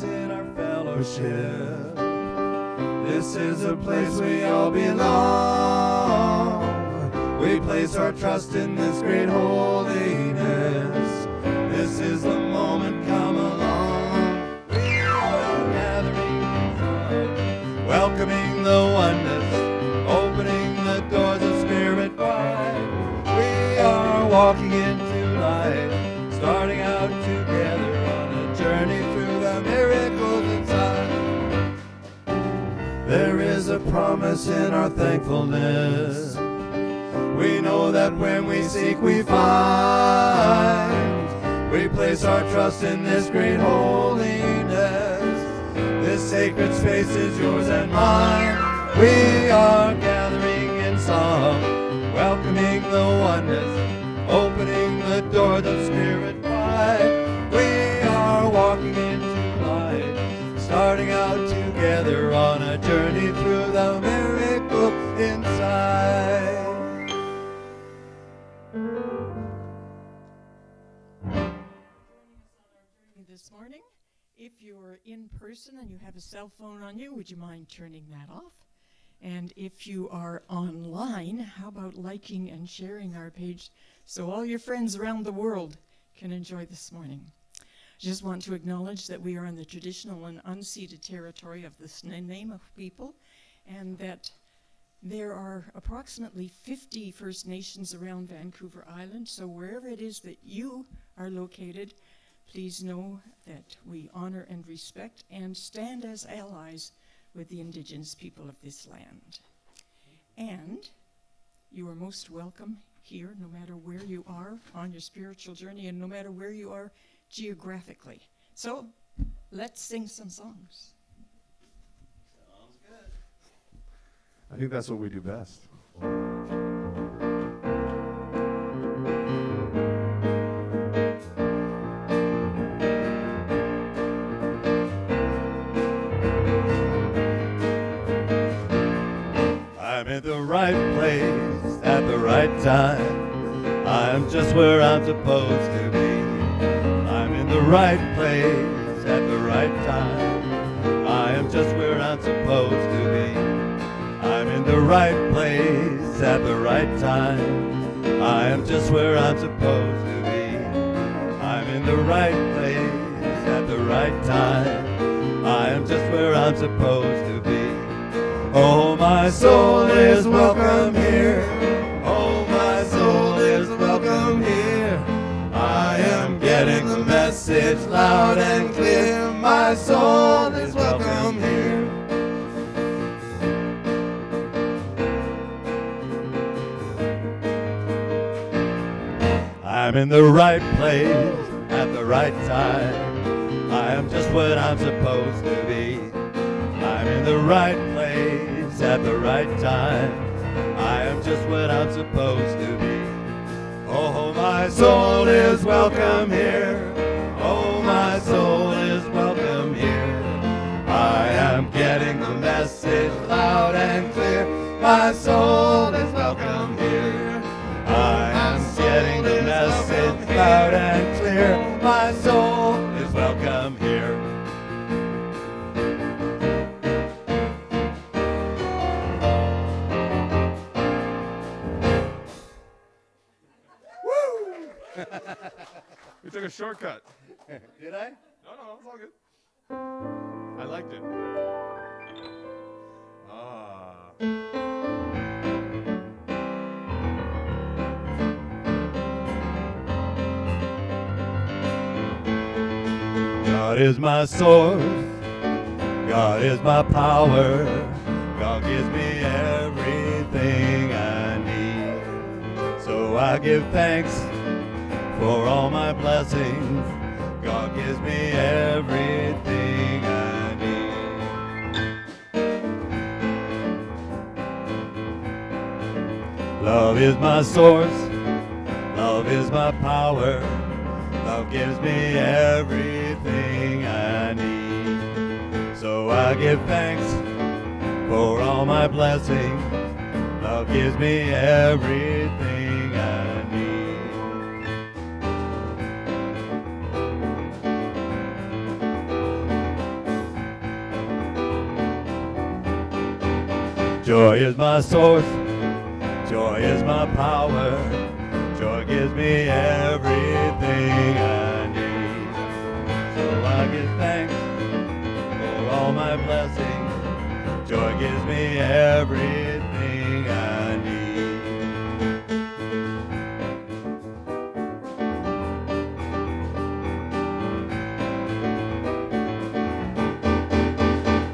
promise in our fellowship. This is a place we all belong. We place our trust in this great holiness. This is the moment, come along. We are gathering, welcoming the oneness, opening the doors of spirit wide. We are walking into light, starting out together on a journey through the miracles inside. There is a promise in our thankfulness. We know that when we seek, we find. We place our trust in this great holiness. This sacred space is yours and mine. We are gathering in song, welcoming the oneness, opening the doors of spirit wide. We are walking into light, starting out together on a journey through the miracle inside. This morning, if you're in person and you have a cell phone on you, would you mind turning that off? And if you are online, how about liking and sharing our page so all your friends around the world can enjoy this morning? I just want to acknowledge that we are in the traditional and unceded territory of the Name of people, and that there are approximately 50 First Nations around Vancouver Island. So wherever it is that you are located, please know that we honor and respect and stand as allies with the Indigenous people of this land. And you are most welcome here, no matter where you are on your spiritual journey and no matter where you are geographically. So let's sing some songs. Sounds good. I think that's what we do best. I'm in the right place at the right time. I'm just where I'm supposed to be. I'm in the right place at the right time. I am just where I'm supposed to be. I'm in the right place at the right time. I am just where I'm supposed to be. I'm in the right place at the right time. I am just where I'm supposed to be. Oh, my soul is welcome here. Oh, my soul is welcome here. I am getting the message loud and clear. My soul is welcome here. I'm in the right place at the right time. I am just what I'm supposed to be. I'm in the right place at the right time. I am just what I'm supposed to be. Oh, my soul is welcome here. Oh, my soul is welcome here. I am getting the message loud and clear. My soul is welcome here. I am getting the message loud and clear. My soul is welcome here. We took a shortcut. Did I? No, it's all good. I liked it. God is my source. God is my power. God gives me everything I need. So I give thanks for all my blessings. God gives me everything I need. Love is my source. Love is my power. Love gives me everything I need. So I give thanks for all my blessings. Love gives me everything I need. Joy is my source. Joy is my power. Joy gives me everything I need. So I give thanks for all my blessings. Joy gives me everything I need.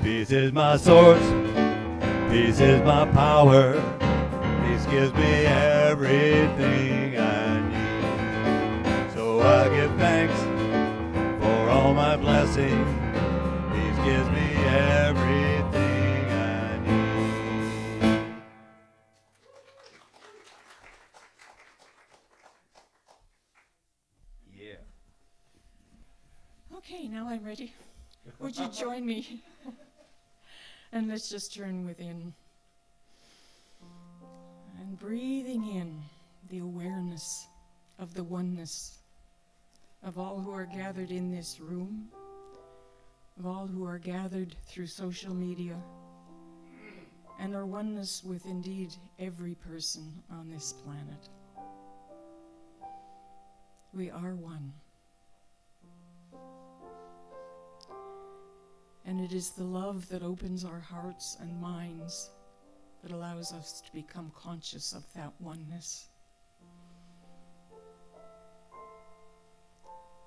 Peace is my source. Peace is my power. Peace gives me everything I need. So I give thanks for all my blessings. Peace gives me everything I need. Yeah. Okay, now I'm ready. Would you join me? And let's just turn within. And breathing in the awareness of the oneness of all who are gathered in this room, of all who are gathered through social media, and our oneness with indeed every person on this planet. We are one. And it is the love that opens our hearts and minds that allows us to become conscious of that oneness.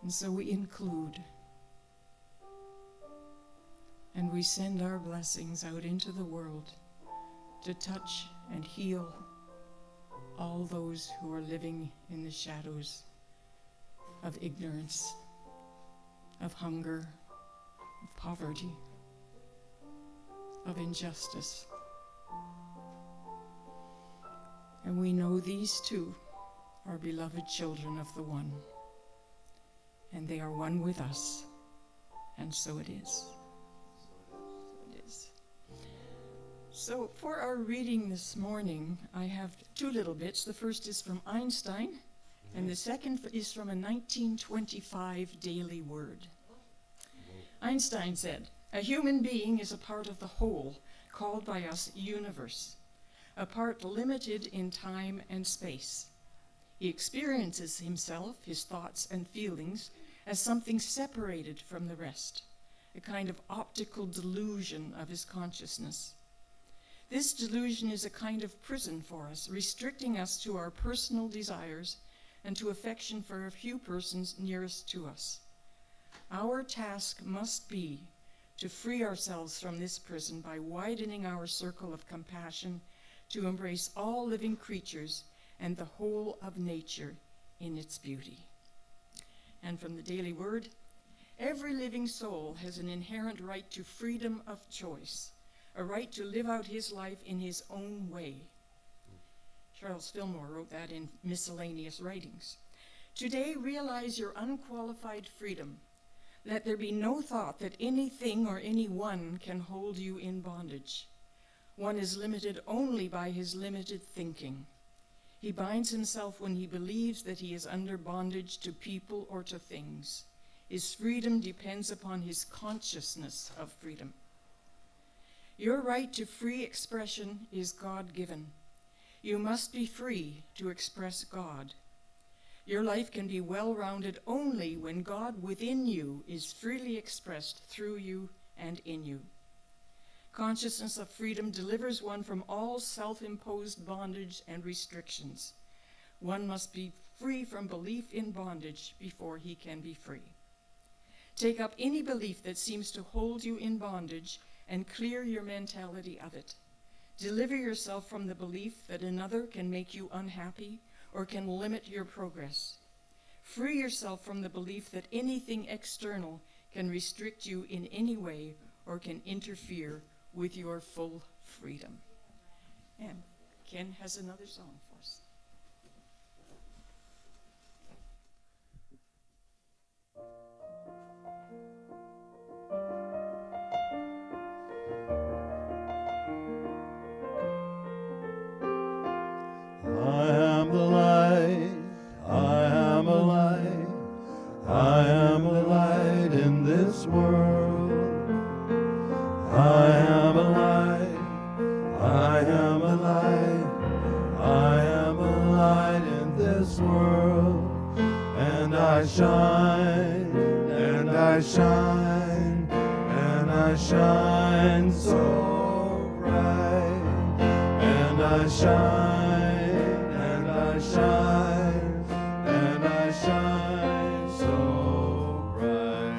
And so we include, and we send our blessings out into the world to touch and heal all those who are living in the shadows of ignorance, of hunger, of poverty, of injustice. And we know these too are beloved children of the One. And they are one with us. And so it is. So it is. So for our reading this morning, I have two little bits. The first is from Einstein, and the second is from a 1925 Daily Word. Einstein said, "A human being is a part of the whole, called by us universe, a part limited in time and space. He experiences himself, his thoughts and feelings, as something separated from the rest, a kind of optical delusion of his consciousness. This delusion is a kind of prison for us, restricting us to our personal desires and to affection for a few persons nearest to us. Our task must be to free ourselves from this prison by widening our circle of compassion to embrace all living creatures and the whole of nature in its beauty." And from the Daily Word, "Every living soul has an inherent right to freedom of choice, a right to live out his life in his own way." Charles Fillmore wrote that in Miscellaneous Writings. "Today, realize your unqualified freedom. Let there be no thought that anything or anyone can hold you in bondage. One is limited only by his limited thinking. He binds himself when he believes that he is under bondage to people or to things. His freedom depends upon his consciousness of freedom. Your right to free expression is God-given. You must be free to express God. Your life can be well-rounded only when God within you is freely expressed through you and in you. Consciousness of freedom delivers one from all self-imposed bondage and restrictions. One must be free from belief in bondage before he can be free. Take up any belief that seems to hold you in bondage and clear your mentality of it. Deliver yourself from the belief that another can make you unhappy or can limit your progress. Free yourself from the belief that anything external can restrict you in any way or can interfere with your full freedom." And Ken has another song for us. I am the light, I am a light, I am a light in this world. I am a light, I I shine, and I shine, and I shine so bright, and I shine, and I shine, and I shine so bright.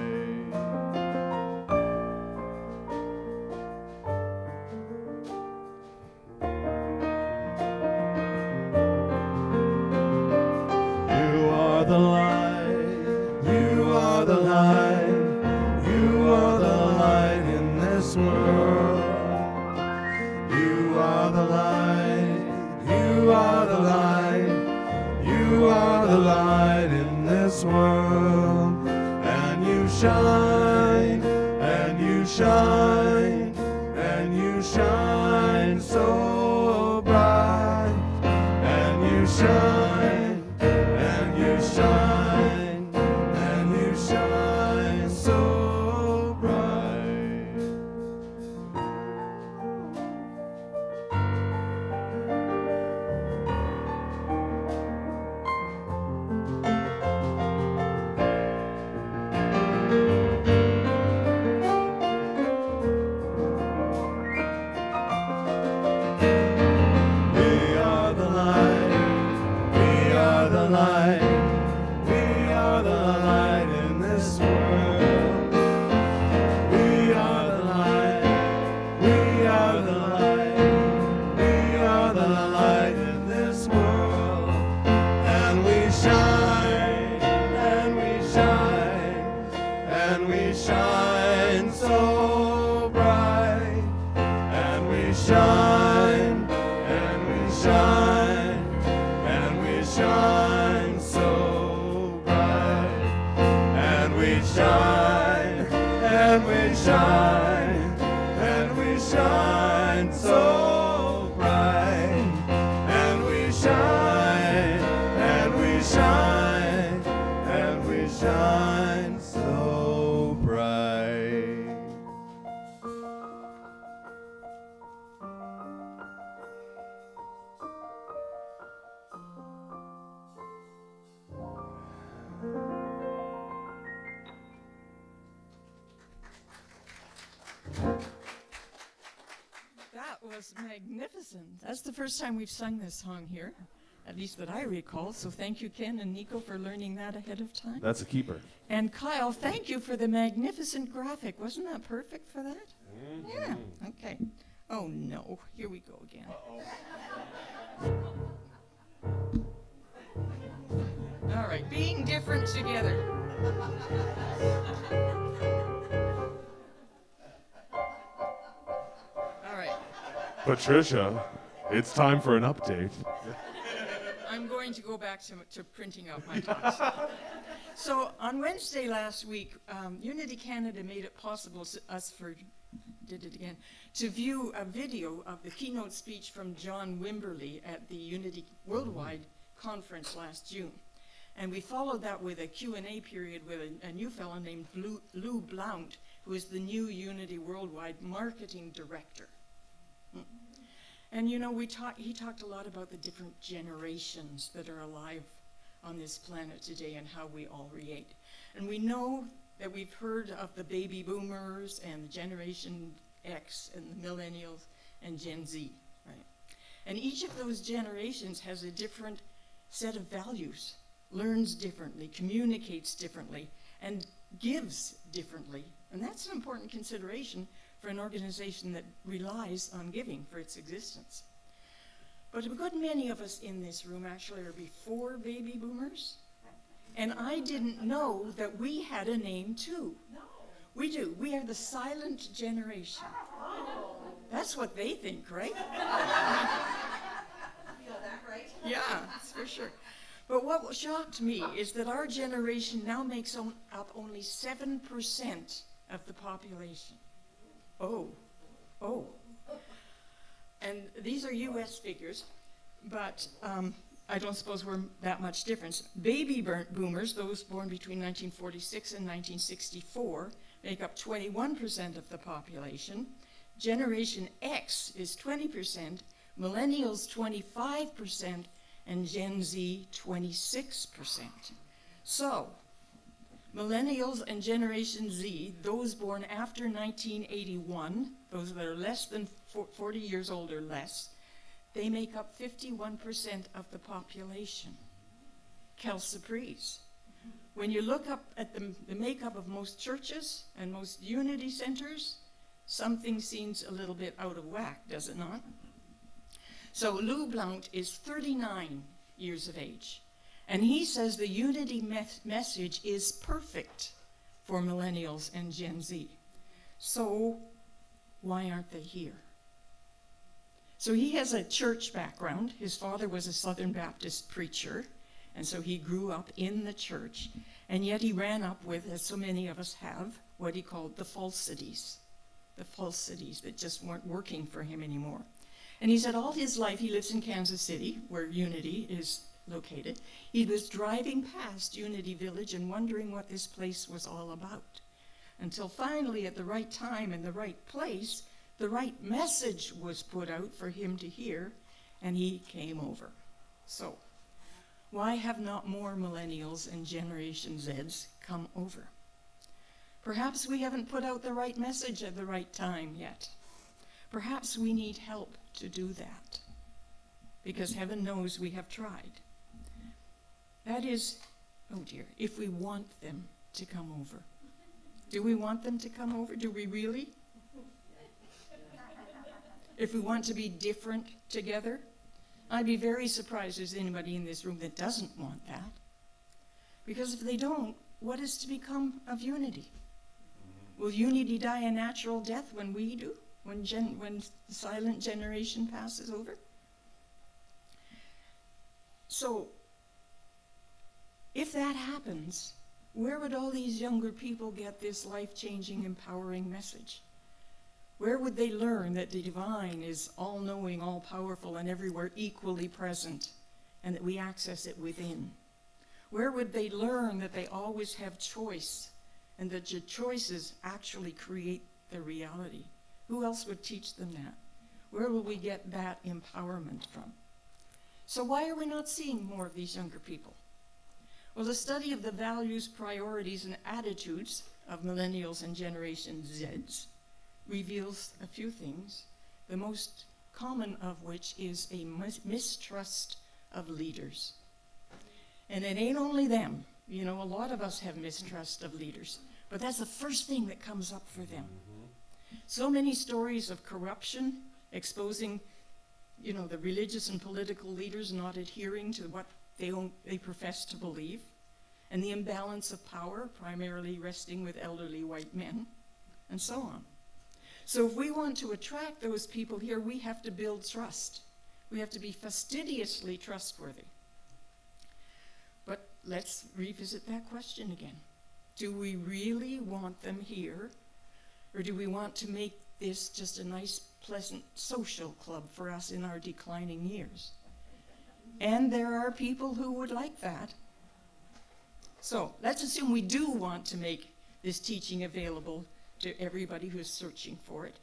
You are the light, you are the light, you are the light in this world. You are the light, you are the light, you are the light in this world. And you shine, and you shine, and you shine so bright, and you shine, and you shine, and you shine so bright. We are the light, we are the light, we are the light in this world. We are the light, we are the light, we are the light in this world. And we shine, and we shine, and we shine so bright, and we shine, and we shine, and we shine so bright, and we shine, and we shine, and we shine so bright, and we shine, and we shine, and we shine so bright. That was magnificent. That's the first time we've sung this song here, at least that I recall. So thank you, Ken and Nico, for learning that ahead of time. That's a keeper. And Kyle, thank you for the magnificent graphic. Wasn't that perfect for that? Yeah, okay. Oh no, here we go again. All right, being different together. All right, Patricia, it's time for an update. I'm going to go back to printing out my talks. So on Wednesday last week, Unity Canada made it possible to view a video of the keynote speech from John Wimberly at the Unity Worldwide Conference last June. And we followed that with a Q&A period with a new fellow named Lou Blount, who is the new Unity Worldwide Marketing Director. And you know, he talked a lot about the different generations that are alive on this planet today and how we all relate. And we know that we've heard of the baby boomers and Generation X and the millennials and Gen Z, right? And each of those generations has a different set of values, learns differently, communicates differently, and gives differently. And that's an important consideration for an organization that relies on giving for its existence. But a good many of us in this room actually are before baby boomers. And I didn't know that we had a name too. No. We do. We are the silent generation. Oh. That's what they think, right? Feel that, right? Yeah, that's for sure. But what shocked me is that our generation now makes up only 7% of the population. Oh. And these are U.S. figures, but I don't suppose we're that much difference. Baby boomers, those born between 1946 and 1964, make up 21% of the population. Generation X is 20%, millennials 25%, and Gen Z 26%. So Millennials and Generation Z, those born after 1981, those that are less than 40 years old or less, they make up 51% of the population. Quelle surprise. When you look up at the makeup of most churches and most unity centers, something seems a little bit out of whack, does it not? So Lou Blount is 39 years of age, and he says the unity message is perfect for millennials and Gen Z. So why aren't they here? So he has a church background. His father was a Southern Baptist preacher, and so he grew up in the church, and yet he ran up with, as so many of us have, what he called the falsities that just weren't working for him anymore. And he said all his life, he lives in Kansas City, where Unity is located. He was driving past Unity Village and wondering what this place was all about, until finally, at the right time and the right place, the right message was put out for him to hear, and he came over. So, why have not more millennials and Generation Zs come over? Perhaps we haven't put out the right message at the right time yet. Perhaps we need help to do that, because heaven knows we have tried. That is, oh dear, if we want them to come over. Do we want them to come over? Do we really? If we want to be different together? I'd be very surprised if there's anybody in this room that doesn't want that. Because if they don't, what is to become of unity? Will unity die a natural death when we do? When the silent generation passes over? So, if that happens, where would all these younger people get this life-changing, empowering message? Where would they learn that the divine is all-knowing, all-powerful, and everywhere equally present, and that we access it within? Where would they learn that they always have choice, and that your choices actually create their reality? Who else would teach them that? Where will we get that empowerment from? So why are we not seeing more of these younger people? Well, the study of the values, priorities, and attitudes of millennials and Generation Zs reveals a few things, the most common of which is a mistrust of leaders. And it ain't only them. You know, a lot of us have mistrust of leaders, but that's the first thing that comes up for them. So many stories of corruption exposing, you know, the religious and political leaders not adhering to what they profess to believe, and the imbalance of power, primarily resting with elderly white men, and so on. So if we want to attract those people here, we have to build trust. We have to be fastidiously trustworthy. But let's revisit that question again. Do we really want them here? Or do we want to make this just a nice, pleasant social club for us in our declining years? And there are people who would like that. So let's assume we do want to make this teaching available to everybody who's searching for it.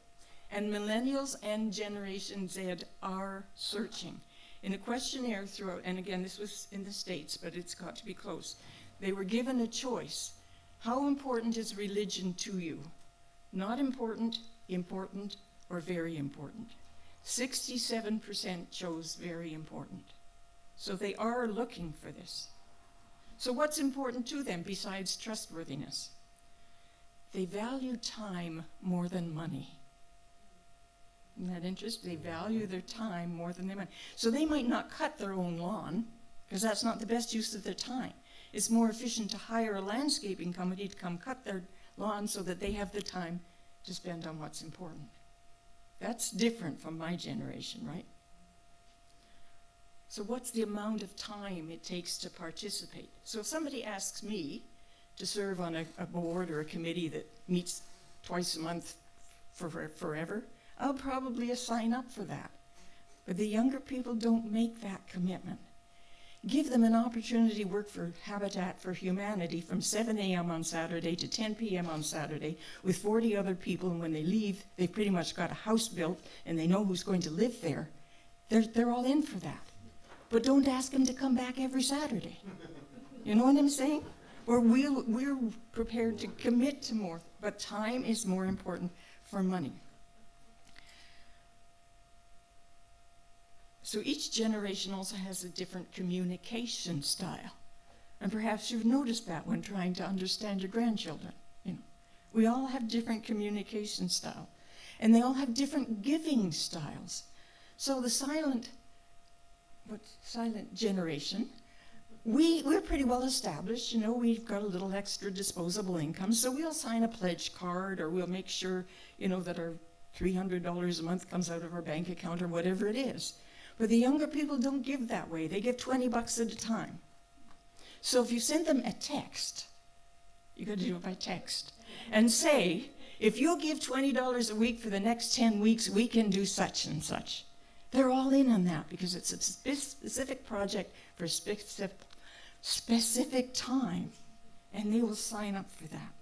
And millennials and Generation Z are searching. In a questionnaire throughout, and again, this was in the States, but it's got to be close, they were given a choice. How important is religion to you? Not important, important, or very important. 67% chose very important. So they are looking for this. So what's important to them besides trustworthiness? They value time more than money. Isn't that interesting? They value their time more than their money. So they might not cut their own lawn, because that's not the best use of their time. It's more efficient to hire a landscaping company to come cut their lawn so that they have the time to spend on what's important. That's different from my generation, right? So what's the amount of time it takes to participate? So if somebody asks me to serve on a board or a committee that meets twice a month for forever, I'll probably sign up for that. But the younger people don't make that commitment. Give them an opportunity to work for Habitat for Humanity from 7 a.m. on Saturday to 10 p.m. on Saturday with 40 other people, and when they leave, they've pretty much got a house built and they know who's going to live there. They're all in for that. But don't ask them to come back every Saturday. You know what I'm saying? or we're prepared to commit to more, but time is more important for money. So each generation also has a different communication style. And perhaps you've noticed that when trying to understand your grandchildren. We all have different communication style. And they all have different giving styles. So the silent generation, we're pretty well established. We've got a little extra disposable income, so we'll sign a pledge card, or we'll make sure, that our $300 a month comes out of our bank account, or whatever it is. But the younger people don't give that way. They give $20 at a time. So if you send them a text, you got to do it by text, and say, if you'll give $20 a week for the next 10 weeks, we can do such and such. They're all in on that because it's a specific project for a specific time, and they will sign up for that.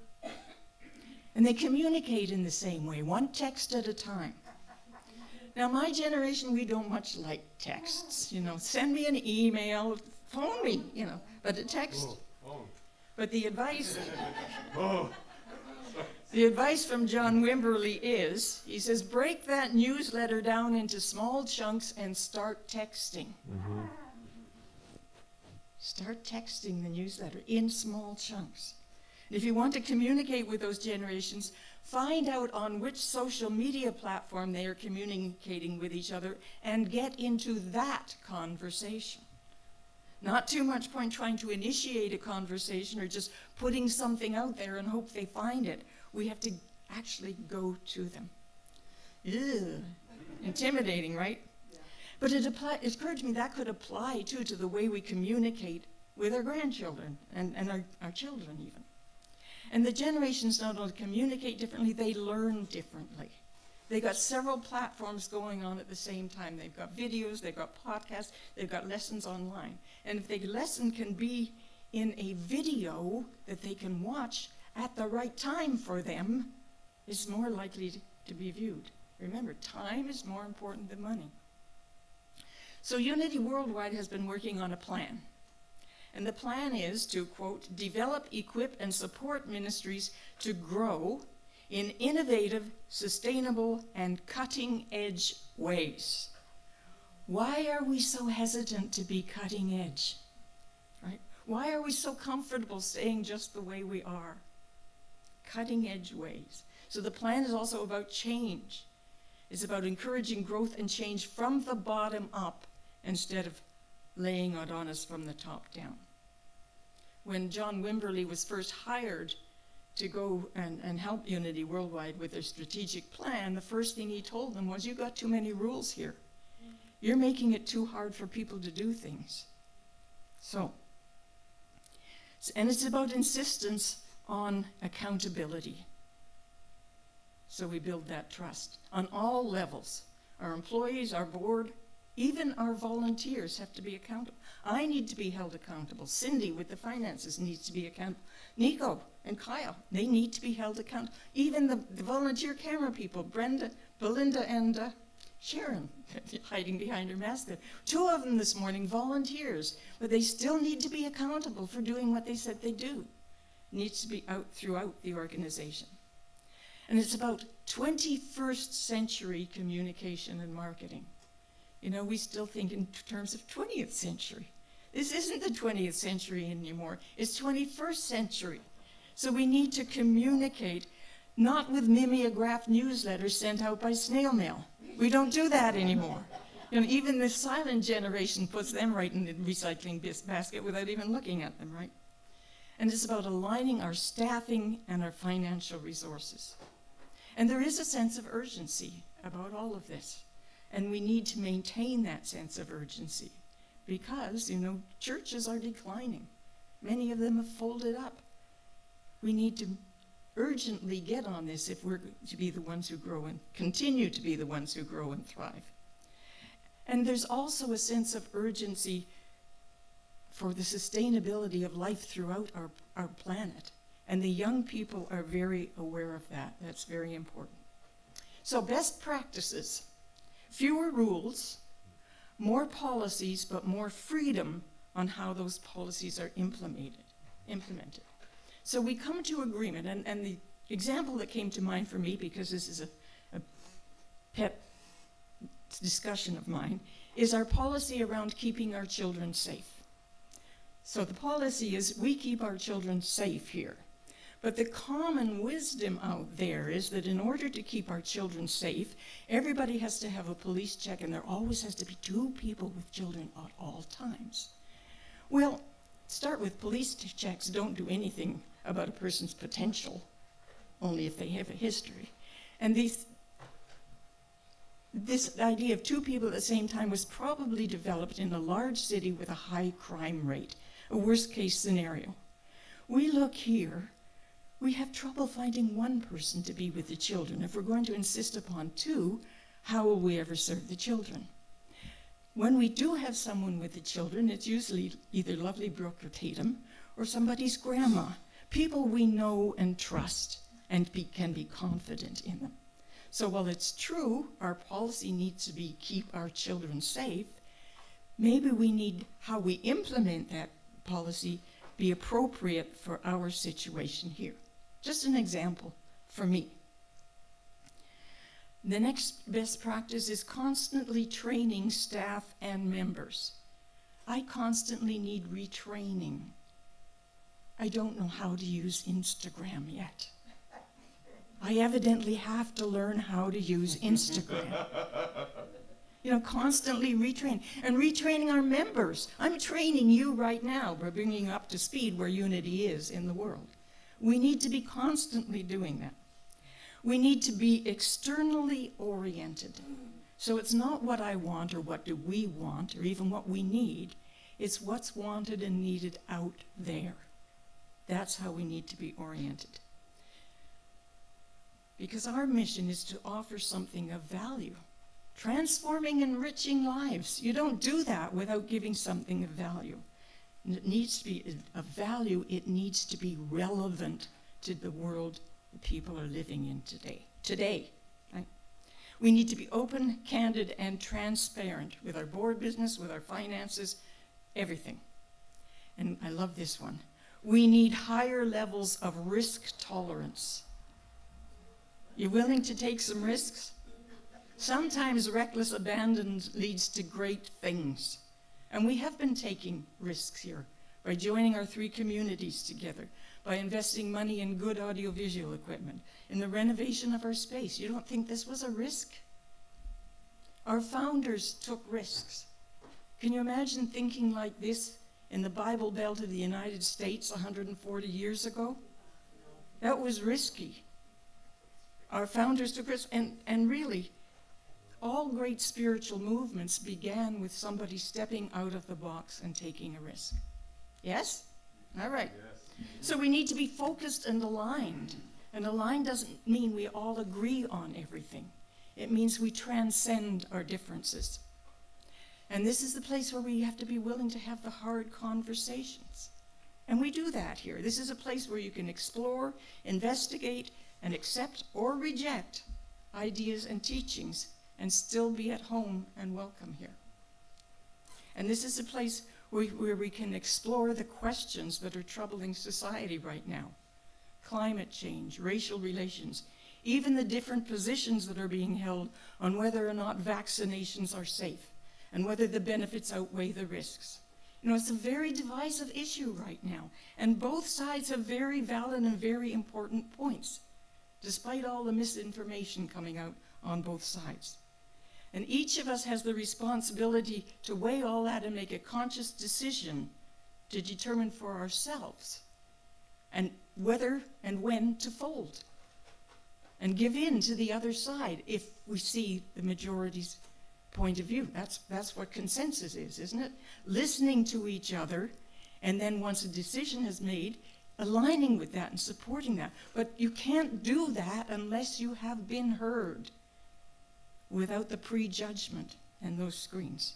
And they communicate in the same way, one text at a time. Now, my generation, we don't much like texts. Send me an email, phone me, but a text. But the advice, the advice from John Wimberly is, he says, break that newsletter down into small chunks and start texting. Mm-hmm. Start texting the newsletter in small chunks. If you want to communicate with those generations, find out on which social media platform they are communicating with each other and get into that conversation. Not too much point trying to initiate a conversation or just putting something out there and hope they find it. We have to actually go to them. Ew. Intimidating, right? Yeah. But it occurred to me that could apply, too, to the way we communicate with our grandchildren and our children, even. And the generations not only communicate differently, they learn differently. They got several platforms going on at the same time. They've got videos, they've got podcasts, they've got lessons online. And if the lesson can be in a video that they can watch at the right time for them, it's more likely to be viewed. Remember, time is more important than money. So Unity Worldwide has been working on a plan. And the plan is to, quote, develop, equip, and support ministries to grow in innovative, sustainable, and cutting-edge ways. Why are we so hesitant to be cutting edge? Right? Why are we so comfortable staying just the way we are? Cutting-edge ways. So the plan is also about change. It's about encouraging growth and change from the bottom up instead of laying it on us from the top down. When John Wimberly was first hired to go and help Unity Worldwide with their strategic plan, the first thing he told them was, you've got too many rules here. You're making it too hard for people to do things. And it's about insistence on accountability. So we build that trust on all levels. Our employees, our board, even our volunteers have to be accountable. I need to be held accountable. Cindy with the finances needs to be accountable. Nico and Kyle, they need to be held accountable. Even the volunteer camera people, Brenda, Belinda, and Sharon, hiding behind her mask there. 2 of them this morning, volunteers, but they still need to be accountable for doing what they said they do. It needs to be out throughout the organization. And it's about 21st century communication and marketing. We still think in terms of 20th century. This isn't the 20th century anymore. It's 21st century. So we need to communicate not with mimeographed newsletters sent out by snail mail. We don't do that anymore. Even the silent generation puts them right in the recycling basket without even looking at them, right? And it's about aligning our staffing and our financial resources. And there is a sense of urgency about all of this. And we need to maintain that sense of urgency because, churches are declining. Many of them have folded up. We need to urgently get on this if we're to be the ones who grow and continue to be the ones who grow and thrive. And there's also a sense of urgency for the sustainability of life throughout our planet. And the young people are very aware of that. That's very important. So best practices. Fewer rules, more policies, but more freedom on how those policies are implemented. So we come to agreement, and the example that came to mind for me, because this is a pet discussion of mine, is our policy around keeping our children safe. So the policy is we keep our children safe here. But the common wisdom out there is that in order to keep our children safe, everybody has to have a police check, and there always has to be 2 people with children at all times. Well, start with police checks don't do anything about a person's potential, only if they have a history. And this idea of 2 people at the same time was probably developed in a large city with a high crime rate, a worst case scenario. We look here, we have trouble finding 1 person to be with the children. If we're going to insist upon 2, how will we ever serve the children? When we do have someone with the children, it's usually either Lovely Brooke or Tatum or somebody's grandma, people we know and trust and can be confident in them. So while it's true our policy needs to be keep our children safe, maybe we need how we implement that policy be appropriate for our situation here. Just an example for me. The next best practice is constantly training staff and members. I constantly need retraining. I don't know how to use Instagram yet. I evidently have to learn how to use Instagram. Constantly retrain. And retraining our members. I'm training you right now by bringing you up to speed where unity is in the world. We need to be constantly doing that. We need to be externally oriented. So it's not what I want or what do we want or even what we need. It's what's wanted and needed out there. That's how we need to be oriented. Because our mission is to offer something of value. Transforming, enriching lives. You don't do that without giving something of value. And it needs to be of value. It needs to be relevant to the world that people are living in today. Right? We need to be open, candid, and transparent with our board business, with our finances, everything. And I love this one. We need higher levels of risk tolerance. You willing to take some risks? Sometimes reckless abandon leads to great things. And we have been taking risks here by joining our 3 communities together, by investing money in good audiovisual equipment, in the renovation of our space. You don't think this was a risk? Our founders took risks. Can you imagine thinking like this in the Bible Belt of the United States 140 years ago? That was risky. Our founders took risks, and really, all great spiritual movements began with somebody stepping out of the box and taking a risk. Yes? All right. Yes. So we need to be focused and aligned. And aligned doesn't mean we all agree on everything. It means we transcend our differences. And this is the place where we have to be willing to have the hard conversations. And we do that here. This is a place where you can explore, investigate, and accept or reject ideas and teachings and still be at home and welcome here. And this is a place where we can explore the questions that are troubling society right now. Climate change, racial relations, even the different positions that are being held on whether or not vaccinations are safe and whether the benefits outweigh the risks. It's a very divisive issue right now, and both sides have very valid and very important points, despite all the misinformation coming out on both sides. And each of us has the responsibility to weigh all that and make a conscious decision to determine for ourselves and whether and when to fold and give in to the other side if we see the majority's point of view. That's what consensus is, isn't it? Listening to each other, and then once a decision is made, aligning with that and supporting that. But you can't do that unless you have been heard, without the prejudgment and those screens.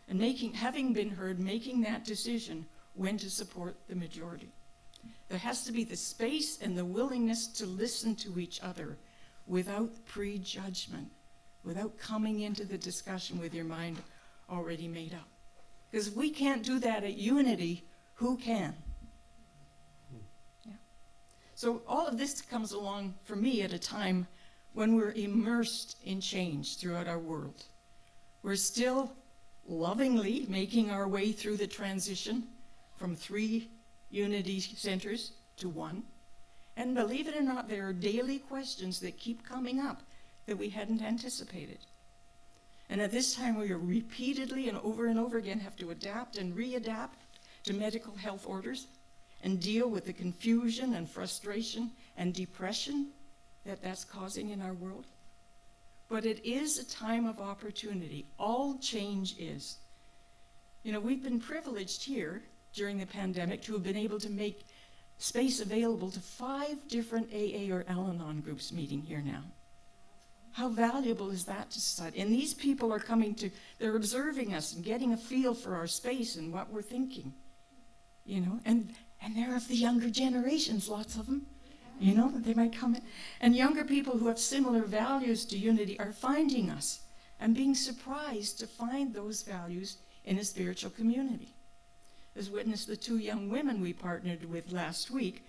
And having been heard, making that decision when to support the majority. There has to be the space and the willingness to listen to each other without prejudgment, without coming into the discussion with your mind already made up. Because if we can't do that at Unity, who can? Yeah. So all of this comes along for me at a time when we're immersed in change throughout our world. We're still lovingly making our way through the transition from 3 unity centers to 1. And believe it or not, there are daily questions that keep coming up that we hadn't anticipated. And at this time, we repeatedly and over again have to adapt and readapt to medical health orders and deal with the confusion and frustration and depression that that's causing in our world. But it is a time of opportunity. All change is. You know, we've been privileged here during the pandemic to have been able to make space available to 5 different AA or Al-Anon groups meeting here now. How valuable is that to society? And these people are coming to, they're observing us and getting a feel for our space and what we're thinking. You know, and they're of the younger generations, lots of them. You know, they might come in. And younger people who have similar values to unity are finding us and being surprised to find those values in a spiritual community. As witnessed the 2 young women we partnered with last week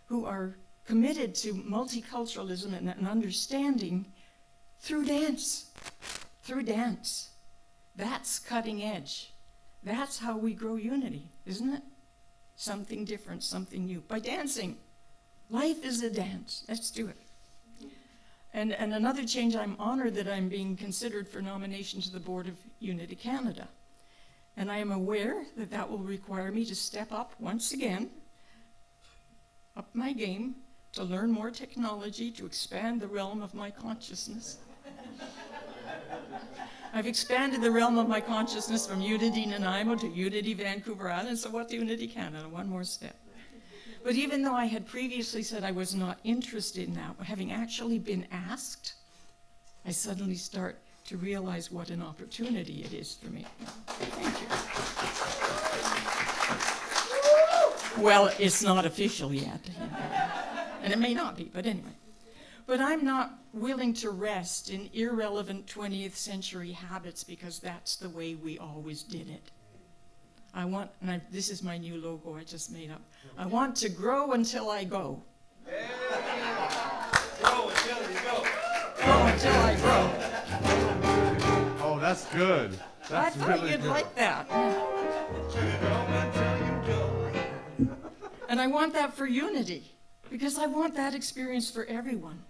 who are committed to multiculturalism and an understanding through dance. Through dance. That's cutting edge. That's how we grow unity, isn't it? Something different, something new. By dancing. Life is a dance. Let's do it. And another change, I'm honored that I'm being considered for nomination to the Board of Unity Canada. And I am aware that that will require me to step up once again, up my game, to learn more technology, to expand the realm of my consciousness. I've expanded the realm of my consciousness from Unity Nanaimo to Unity Vancouver Island, so what to Unity Canada? One more step. But even though I had previously said I was not interested in that, having actually been asked, I suddenly start to realize what an opportunity it is for me. Thank you. Well, it's not official yet. And it may not be, but anyway. But I'm not willing to rest in irrelevant 20th century habits because that's the way we always did it. I want, and this is my new logo I just made up. I want to grow until I go. Yeah. Grow until you go. Grow until I grow. Oh, that's good. That's I thought really you'd good. like that. And I want that for unity, because I want that experience for everyone.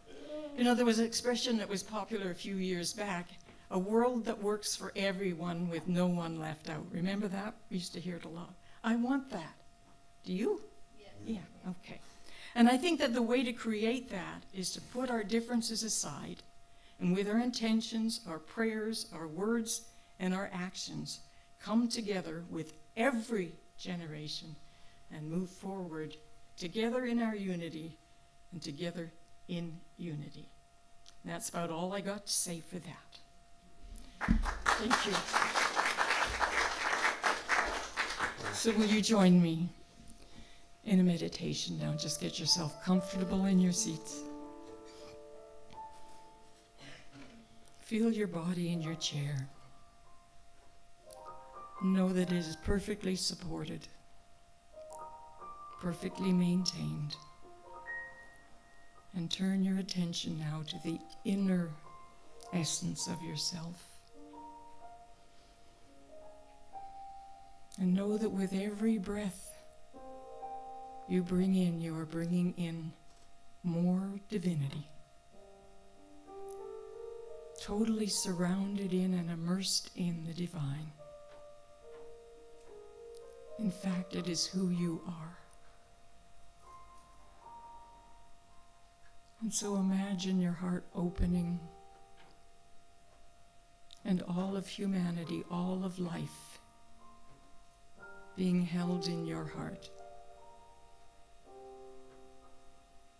You know, there was an expression that was popular a few years back, a world that works for everyone with no one left out. Remember that? We used to hear it a lot. I want that. Do you? Yes. Yeah, okay. And I think that the way to create that is to put our differences aside, and with our intentions, our prayers, our words, and our actions, come together with every generation and move forward together in our unity and together in unity. And that's about all I got to say for that. Thank you. So will you join me in a meditation now? Just get yourself comfortable in your seats. Feel your body in your chair. Know that it is perfectly supported, perfectly maintained. And turn your attention now to the inner essence of yourself. And know that with every breath you bring in, you are bringing in more divinity. Totally surrounded in and immersed in the divine. In fact, it is who you are. And so imagine your heart opening and all of humanity, all of life being held in your heart.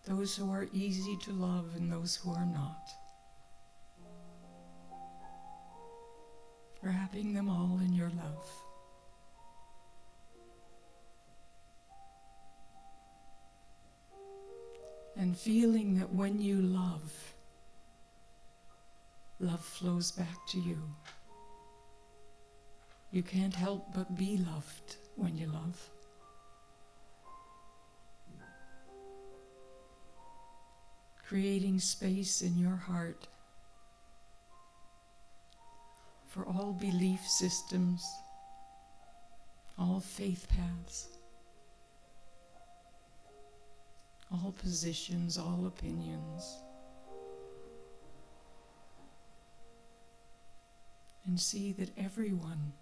Those who are easy to love and those who are not. Wrapping them all in your love. And feeling that when you love, love flows back to you. You can't help but be loved when you love. creating space in your heart for all belief systems, all faith paths, all positions, all opinions. And see that everyone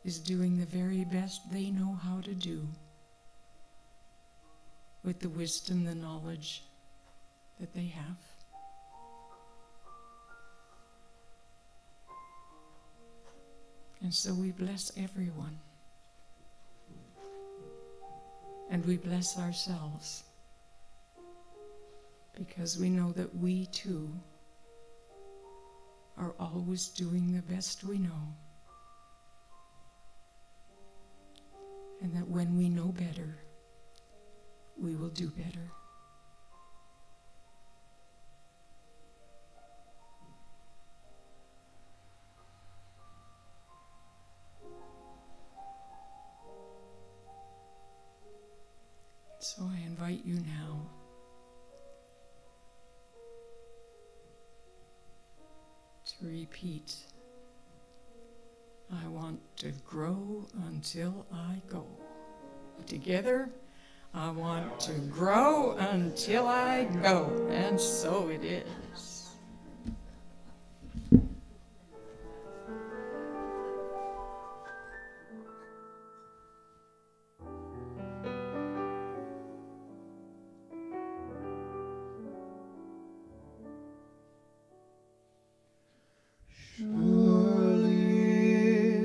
is doing the very best they know how to do with the wisdom, the knowledge that they have. And so we bless everyone. And we bless ourselves, because we know that we too are always doing the best we know. And that when we know better, we will do better. So I invite you now to repeat, I want to grow until I go. Together, I want to grow until I go. And so it is. Surely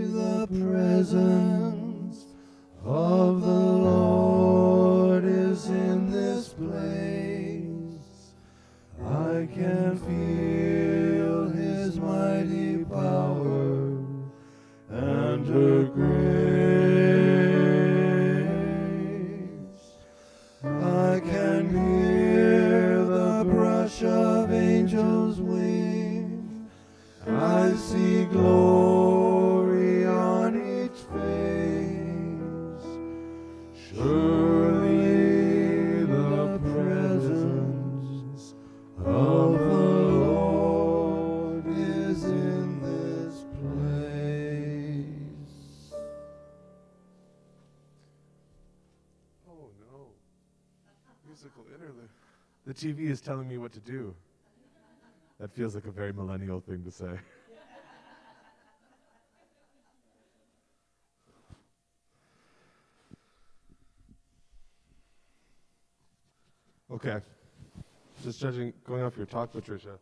the presence of the Lord is in this place. I can feel His mighty power and her grace. I can hear the brush of angels' wings. I see glory on each face. Surely the presence of the Lord is in this place. Oh no. Musical interlude. The TV is telling me what to do. That feels like a very millennial thing to say. Okay. Just going off your talk, Patricia,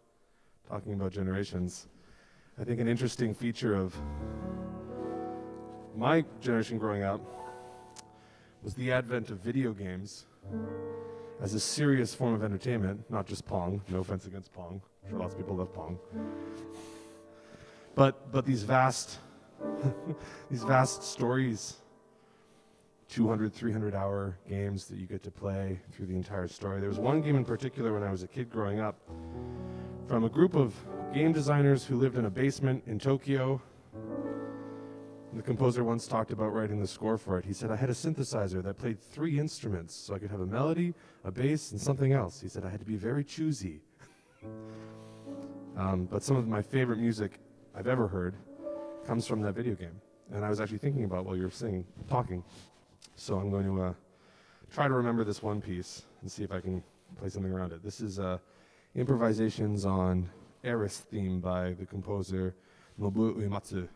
talking about generations, I think an interesting feature of my generation growing up was the advent of video games as a serious form of entertainment, not just Pong. No offense against Pong. I'm sure lots of people love Pong. But these vast these vast stories, 200, 300-hour games that you get to play through the entire story. There was one game in particular when I was a kid growing up from a group of game designers who lived in a basement in Tokyo. The composer once talked about writing the score for it. He said, I had a synthesizer that played 3 instruments, so I could have a melody, a bass, and something else. He said, I had to be very choosy. But some of my favorite music I've ever heard comes from that video game. And I was actually thinking about while you were talking. So I'm going to try to remember this one piece and see if I can play something around it. This is improvisations on Eris theme by the composer Nobuo Uematsu.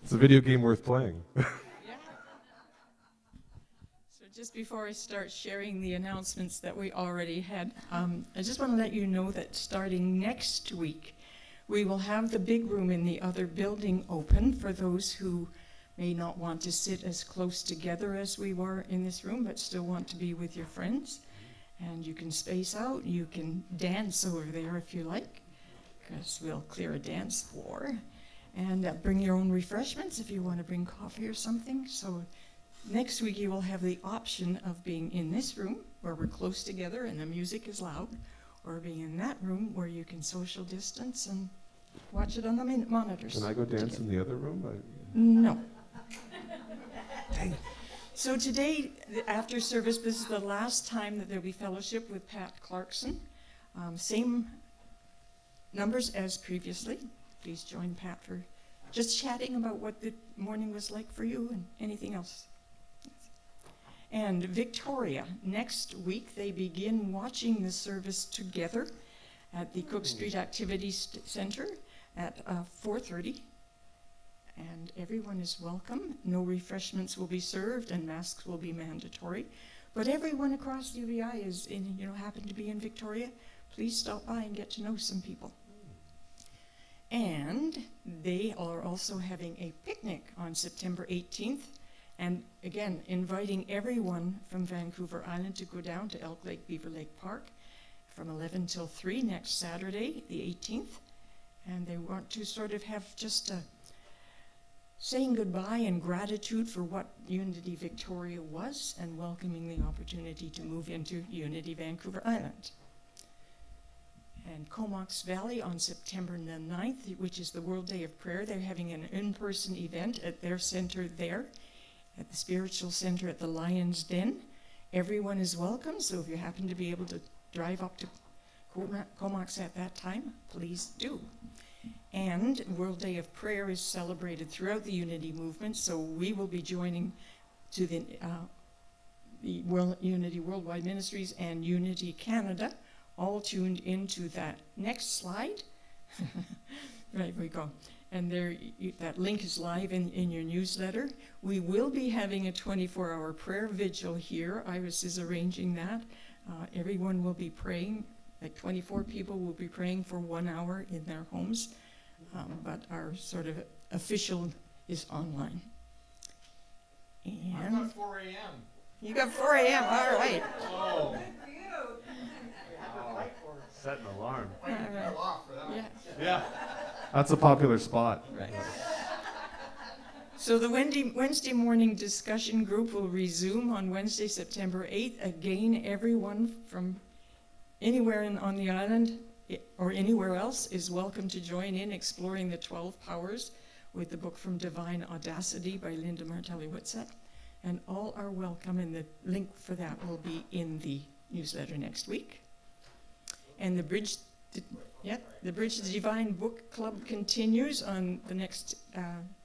It's a video game worth playing. Yeah. So just before I start sharing the announcements that we already had, I just want to let you know that starting next week, we will have the big room in the other building open for those who may not want to sit as close together as we were in this room, but still want to be with your friends. And you can space out. You can dance over there if you like, because we'll clear a dance floor. And bring your own refreshments if you want to bring coffee or something. So next week you will have the option of being in this room where we're close together and the music is loud, or being in that room where you can social distance and watch it on the monitors. Can I go dance in the other room? No. So today, after service, this is the last time that there'll be fellowship with Pat Clarkson. Same numbers as previously. Please join Pat for just chatting about what the morning was like for you and anything else. And Victoria, next week they begin watching the service together at the Cook Street Activities Center at 4:30. And everyone is welcome. No refreshments will be served and masks will be mandatory. But everyone across UVI is happen to be in Victoria, please stop by and get to know some people. And they are also having a picnic on September 18th. And again, inviting everyone from Vancouver Island to go down to Elk Lake Beaver Lake Park from 11 till 3 next Saturday, the 18th. And they want to sort of have just a saying goodbye and gratitude for what Unity Victoria was and welcoming the opportunity to move into Unity Vancouver Island. And Comox Valley on September the 9th, which is the World Day of Prayer, they're having an in-person event at their center there, at the Spiritual Center at the Lion's Den. Everyone is welcome, so if you happen to be able to drive up to Comox at that time, please do. And World Day of Prayer is celebrated throughout the Unity movement, so we will be joining to the Unity Worldwide Ministries and Unity Canada, all tuned into that next slide. Right, we go. And there, that link is live in your newsletter. We will be having a 24-hour prayer vigil here. Iris is arranging that. Everyone will be praying, like 24 people will be praying for 1 hour in their homes. But our sort of official is online. And I've got 4 a.m. You got 4 a.m., all right. Oh. Set an alarm. I can get off for that. Yeah. Yeah. That's a popular spot. Right. So the Wednesday morning discussion group will resume on Wednesday, September 8th. Again, everyone from anywhere on the island or anywhere else is welcome to join in exploring the 12 powers with the book From Divine Audacity by Linda Martelli-Whitsett. And all are welcome, and the link for that will be in the newsletter next week. And the Bridge to Divine Book Club continues. On the next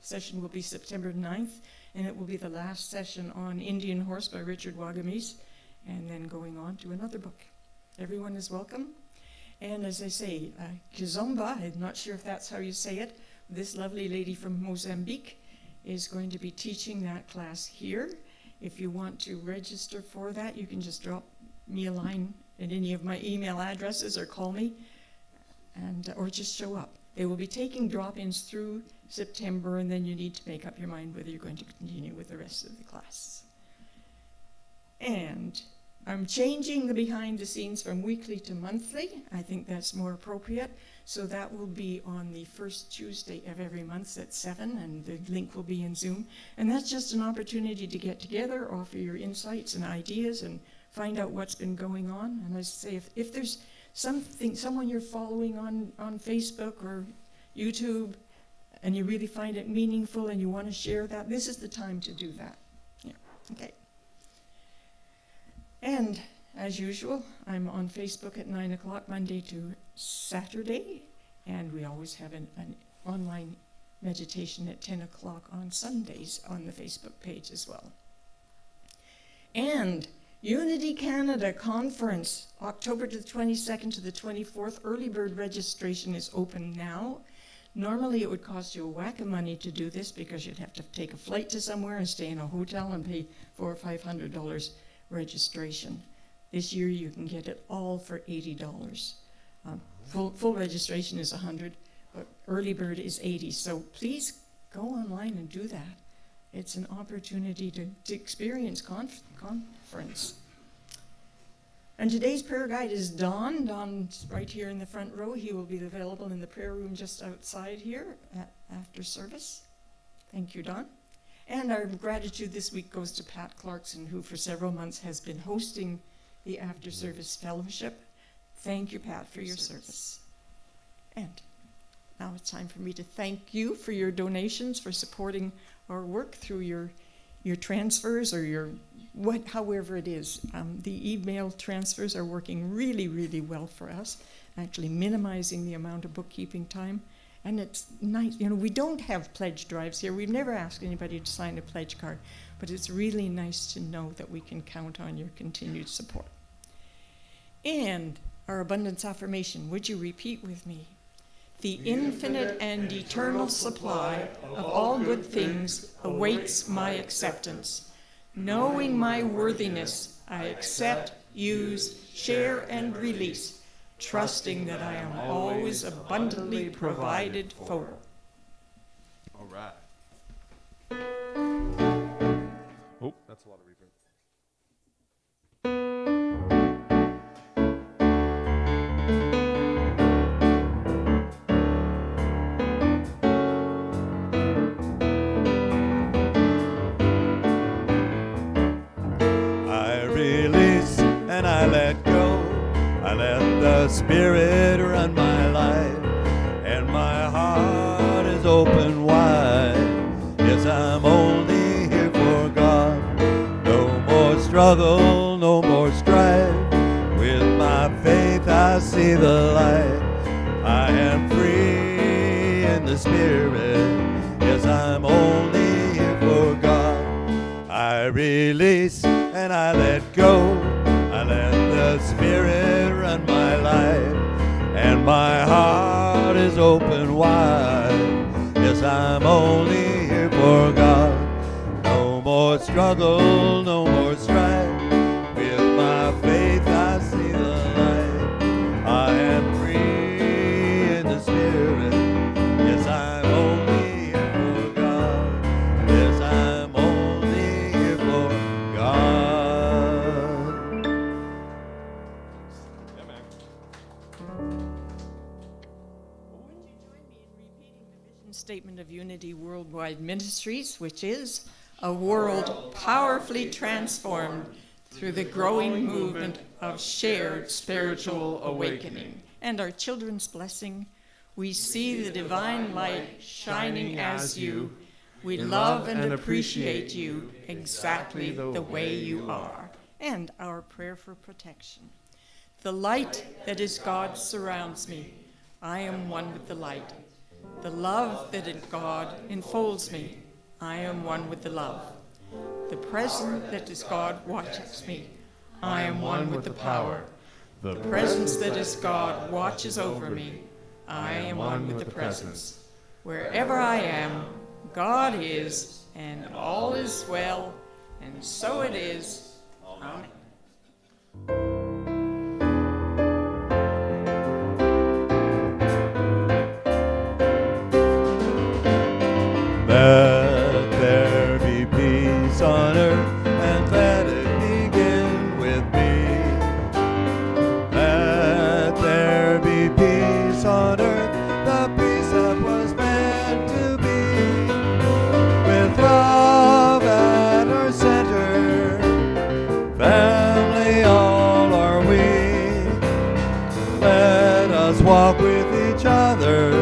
session will be September 9th, and it will be the last session on Indian Horse by Richard Wagamese, and then going on to another book. Everyone is welcome. And as I say, Kizomba, I'm not sure if that's how you say it, this lovely lady from Mozambique is going to be teaching that class here. If you want to register for that, you can just drop me a line at any of my email addresses or call me, and or just show up. They will be taking drop-ins through September, and then you need to make up your mind whether you're going to continue with the rest of the class. And I'm changing the behind the scenes from weekly to monthly. I think that's more appropriate. So that will be on the first Tuesday of every month at 7, and the link will be in Zoom. And that's just an opportunity to get together, offer your insights and ideas, and find out what's been going on. And as I say, if there's someone you're following on Facebook or YouTube, and you really find it meaningful and you want to share that, this is the time to do that. Yeah. Okay. And as usual, I'm on Facebook at 9 o'clock Monday to Saturday, and we always have an online meditation at 10 o'clock on Sundays on the Facebook page as well. And Unity Canada Conference, October to the 22nd to the 24th. Early bird registration is open now. Normally it would cost you a whack of money to do this because you'd have to take a flight to somewhere and stay in a hotel and pay $400 or $500 registration. This year you can get it all for $80. Full registration is $100, but early bird is $80. So please go online and do that. It's an opportunity to experience conference. And today's prayer guide is Don. Don's right here in the front row. He will be available in the prayer room just outside here after service. Thank you, Don. And our gratitude this week goes to Pat Clarkson, who for several months has been hosting the After Service Fellowship. Thank you, Pat, for your service. And now it's time for me to thank you for your donations, for supporting our work through your transfers or however it is. The email transfers are working really, really well for us, actually minimizing the amount of bookkeeping time. And it's nice, we don't have pledge drives here. We've never asked anybody to sign a pledge card, but it's really nice to know that we can count on your continued support. And our abundance affirmation, would you repeat with me? The infinite and eternal supply of all good things awaits my acceptance. Knowing my worthiness, I accept, use, share, and release, trusting that I am always abundantly provided for. All right. Oh, that's a lot of reverb. I release and I let go. I let the Spirit run my life, and my heart is open wide. Yes, I'm only here for God. No more struggle, my faith I see the light. I am free in the Spirit. Yes, I'm only here for God. I release and I let go. I let the Spirit run my life, and my heart is open wide. Yes, I'm only here for God. No more struggle, no more strife. With my faith I see the light. I am free in the Spirit. Yes, I'm only here for God. Yes, I'm only here for God. Would you join me in repeating the mission statement of Unity Worldwide Ministries, which is a world powerfully transformed through the growing movement of shared spiritual awakening. And our children's blessing, we see the divine light shining as you. We love and appreciate you exactly the way you are. And our prayer for protection. The light that is God surrounds me. I am one with the light. The love that is God enfolds me. I am one with the love. The presence that is God watches me. I am one with the power. The presence that is God watches over me. I am one with the presence. Wherever I am, God is, and all is well, and so it is. Amen. Let there be peace on earth, and let it begin with me. Let there be peace on earth, the peace that was meant to be. With love at our center, family all are we. Let us walk with each other